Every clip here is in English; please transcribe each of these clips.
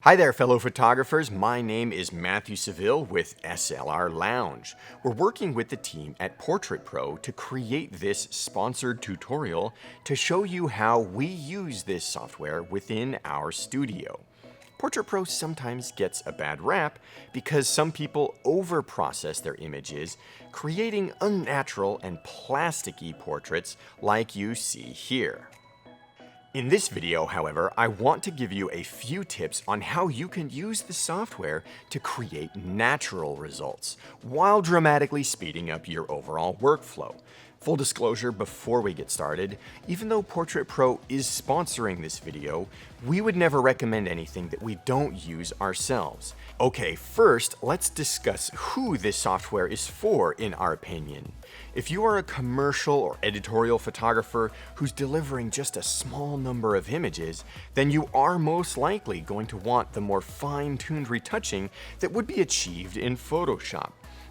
Hi there, fellow photographers. My name is Matthew Seville with SLR Lounge. We're working with the team at Portrait Pro to create this sponsored tutorial to show you how we use this software within our studio. Portrait Pro sometimes gets a bad rap because some people overprocess their images, creating unnatural and plasticky portraits like you see here. In this video, however, I want to give you a few tips on how you can use the software to create natural results while dramatically speeding up your overall workflow. Full disclosure before we get started, even though Portrait Pro is sponsoring this video, we would never recommend anything that we don't use ourselves. Okay, first, let's discuss who this software is for in our opinion. If you are a commercial or editorial photographer who's delivering just a small number of images, then you are most likely going to want the more fine-tuned retouching that would be achieved in Photoshop.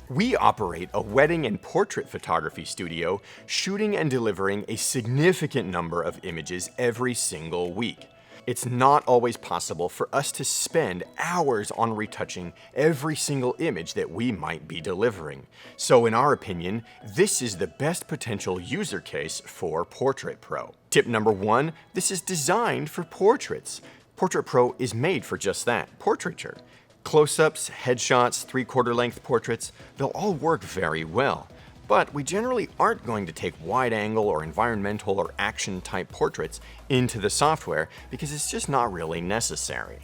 We operate a wedding and portrait photography studio, shooting and delivering a significant number of images every single week. It's not always possible for us to spend hours on retouching every single image that we might be delivering. So in our opinion, this is the best potential user case for Portrait Pro. Tip number 1, this is designed for portraits. Portrait Pro is made for just that, portraiture. Close-ups, headshots, 3/4 length portraits, they'll all work very well. But we generally aren't going to take wide-angle or environmental or action-type portraits into the software because it's just not really necessary.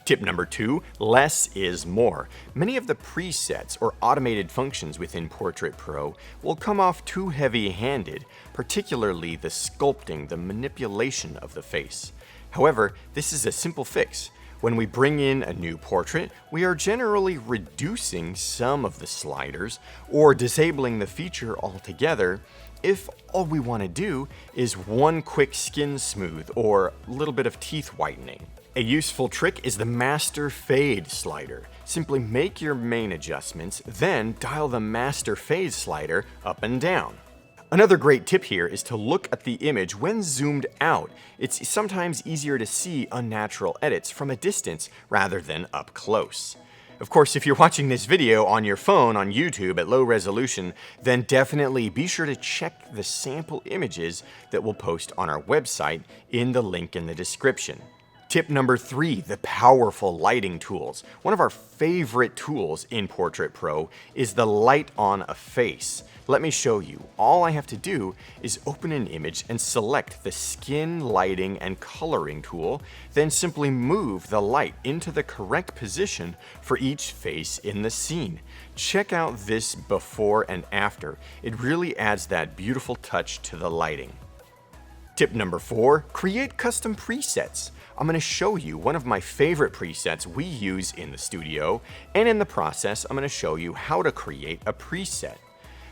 Tip number 2, less is more. Many of the presets or automated functions within Portrait Pro will come off too heavy-handed, particularly the sculpting, the manipulation of the face. However, this is a simple fix. When we bring in a new portrait, we are generally reducing some of the sliders or disabling the feature altogether if all we want to do is one quick skin smooth or a little bit of teeth whitening. A useful trick is the master fade slider. Simply make your main adjustments, then dial the master fade slider up and down. Another great tip here is to look at the image when zoomed out. It's sometimes easier to see unnatural edits from a distance rather than up close. Of course, if you're watching this video on your phone on YouTube at low resolution, then definitely be sure to check the sample images that we'll post on our website in the link in the description. Tip number 3, the powerful lighting tools. One of our favorite tools in Portrait Pro is the light on a face. Let me show you. All I have to do is open an image and select the skin lighting and coloring tool, then simply move the light into the correct position for each face in the scene. Check out this before and after. It really adds that beautiful touch to the lighting. Tip number 4, create custom presets. I'm going to show you one of my favorite presets we use in the studio, and in the process, I'm going to show you how to create a preset.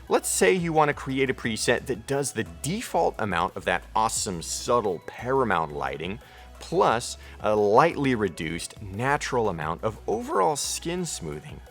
Let's say you want to create a preset that does the default amount of that awesome, subtle paramount lighting, plus a lightly reduced, natural amount of overall skin smoothing.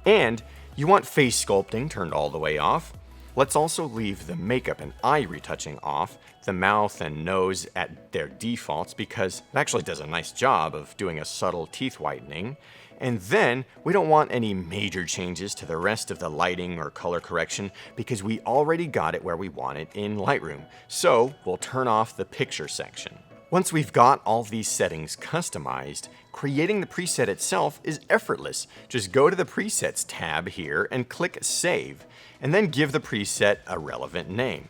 And you want face sculpting turned all the way off. Let's also leave the makeup and eye retouching off, the mouth and nose at their defaults because it actually does a nice job of doing a subtle teeth whitening. And then we don't want any major changes to the rest of the lighting or color correction because we already got it where we want it in Lightroom. So we'll turn off the picture section. Once we've got all these settings customized, creating the preset itself is effortless. Just go to the Presets tab here and click Save, and then give the preset a relevant name.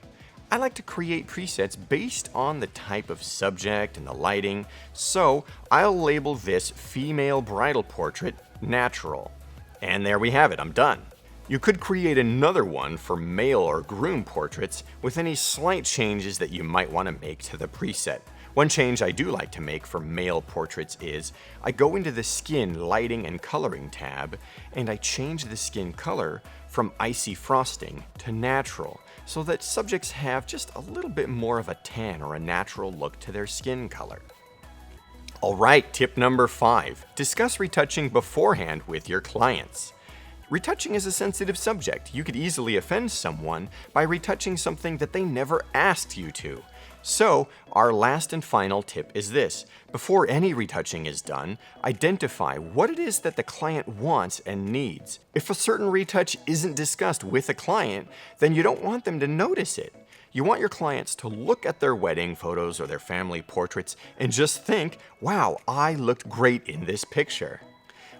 I like to create presets based on the type of subject and the lighting, so I'll label this Female Bridal Portrait Natural. And there we have it, I'm done. You could create another one for male or groom portraits with any slight changes that you might want to make to the preset. One change I do like to make for male portraits is I go into the Skin Lighting and Coloring tab and I change the skin color from icy frosting to natural so that subjects have just a little bit more of a tan or a natural look to their skin color. Alright, tip number 5. Discuss retouching beforehand with your clients. Retouching is a sensitive subject. You could easily offend someone by retouching something that they never asked you to. So, our last and final tip is this. Before any retouching is done, identify what it is that the client wants and needs. If a certain retouch isn't discussed with a client, then you don't want them to notice it. You want your clients to look at their wedding photos or their family portraits and just think, wow, I looked great in this picture.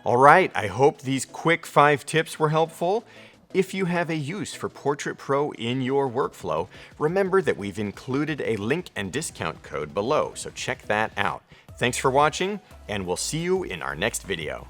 All right, I hope these quick 5 tips were helpful. If you have a use for Portrait Pro in your workflow, remember that we've included a link and discount code below, so check that out. Thanks for watching, and we'll see you in our next video.